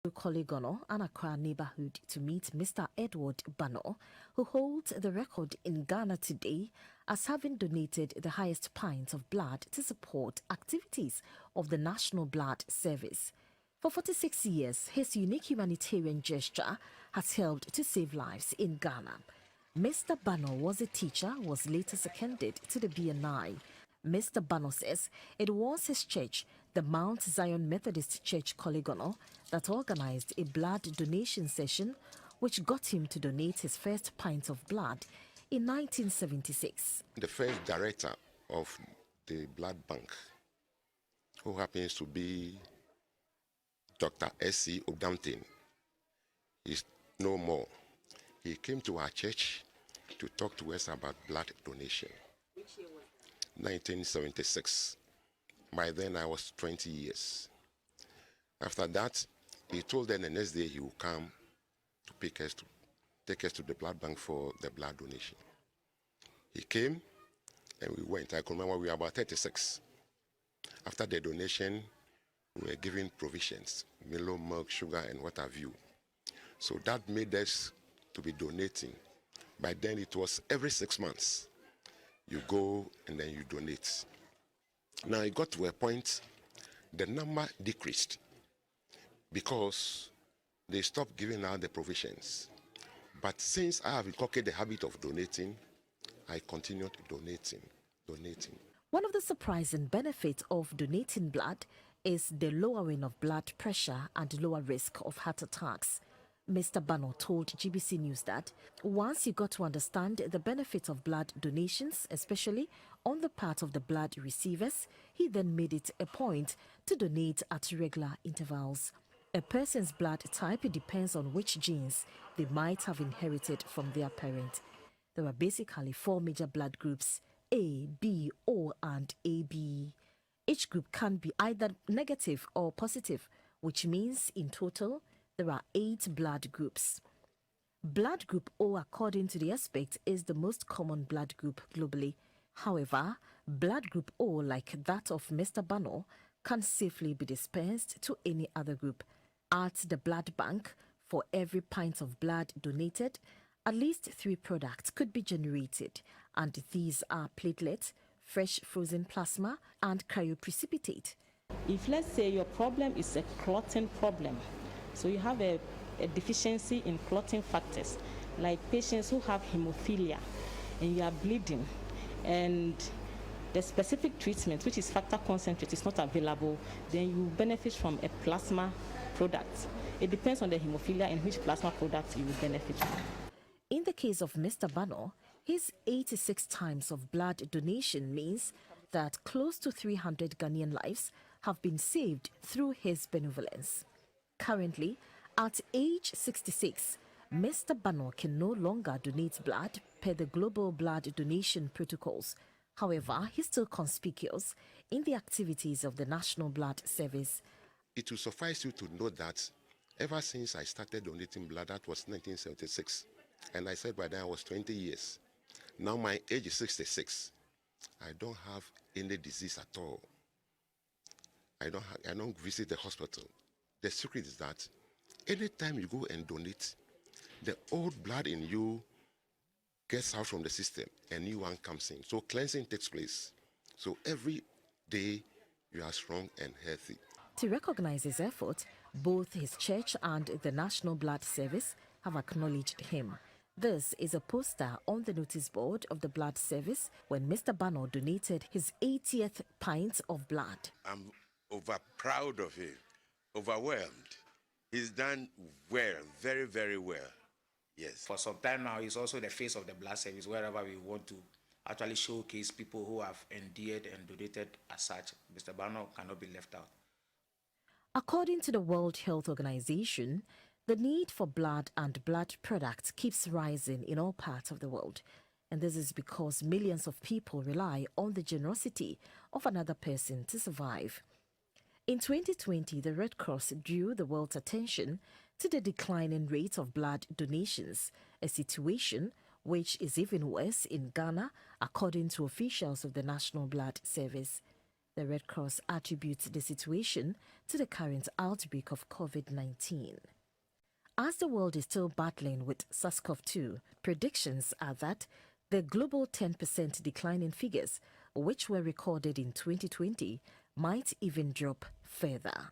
to Coligono, an Accra neighborhood, to meet Mr. Edward Banor, who holds the record in Ghana today as having donated the highest pints of blood to support activities of the National Blood Service. For 46 years, his unique humanitarian gesture has helped to save lives in Ghana. Mr. Banor was a teacher, was later seconded to the BNI. Mr. Banor says it was his church, the Mount Zion Methodist Church Coligono, that organized a blood donation session which got him to donate his first pint of blood in 1976. The first director of the blood bank, who happens to be Dr. S.C. Odamtin, is no more. He came to our church to talk to us about blood donation. Which year was that? 1976. By then I was 20 years. After that, he told them the next day he would come to take us to the blood bank for the blood donation. He came and we went. I can remember we were about 36. After the donation, we were given provisions, Milo, milk, sugar, and what have you. So that made us to be donating. By then it was every 6 months. You go and then you donate. Now it got to a point, the number decreased because they stopped giving out the provisions. But since I have inculcated the habit of donating, I continued donating. One of the surprising benefits of donating blood is the lowering of blood pressure and lower risk of heart attacks. Mr. Banor told GBC News that once he got to understand the benefits of blood donations, especially on the part of the blood receivers, he then made it a point to donate at regular intervals. A person's blood type depends on which genes they might have inherited from their parent. There are basically 4 major blood groups: A, B, O, and AB. Each group can be either negative or positive, which means in total there are 8 blood groups. Blood group O, according to the expert, is the most common blood group globally. However, blood group O, like that of Mr. Banor, can safely be dispensed to any other group. At the blood bank, for every pint of blood donated, at least 3 products could be generated, and these are platelet, fresh frozen plasma, and cryoprecipitate. If, let's say, your problem is a clotting problem, so you have a deficiency in clotting factors, like patients who have hemophilia and you are bleeding, and the specific treatment, which is factor concentrate, is not available, then you benefit from a plasma product. It depends on the hemophilia and which plasma product you will benefit from. In the case of Mr. Banor, his 86 times of blood donation means that close to 300 Ghanaian lives have been saved through his benevolence. Currently, at age 66, Mr. Banor can no longer donate blood per the global blood donation protocols. However, he's still conspicuous in the activities of the National Blood Service. It will suffice you to know that ever since I started donating blood, that was 1976, and I said by then I was 20 years. Now my age is 66. I don't have any disease at all. I don't visit the hospital. The secret is that anytime you go and donate, the old blood in you gets out from the system and new one comes in. So cleansing takes place. So every day you are strong and healthy. To recognize his effort, both his church and the National Blood Service have acknowledged him. This is a poster on the notice board of the Blood Service when Mr. Banor donated his 80th pint of blood. I'm over proud of him, overwhelmed. He's done well, very, very well. Yes. For some time now, he's also the face of the blood service wherever we want to actually showcase people who have endeared and donated as such. Mr. Banor cannot be left out. According to the World Health Organization, the need for blood and blood products keeps rising in all parts of the world. And this is because millions of people rely on the generosity of another person to survive. In 2020, the Red Cross drew the world's attention to the declining rate of blood donations, a situation which is even worse in Ghana, according to officials of the National Blood Service. The Red Cross attributes the situation to the current outbreak of COVID-19. As the world is still battling with SARS-CoV-2, predictions are that the global 10% decline in figures, which were recorded in 2020, might even drop further.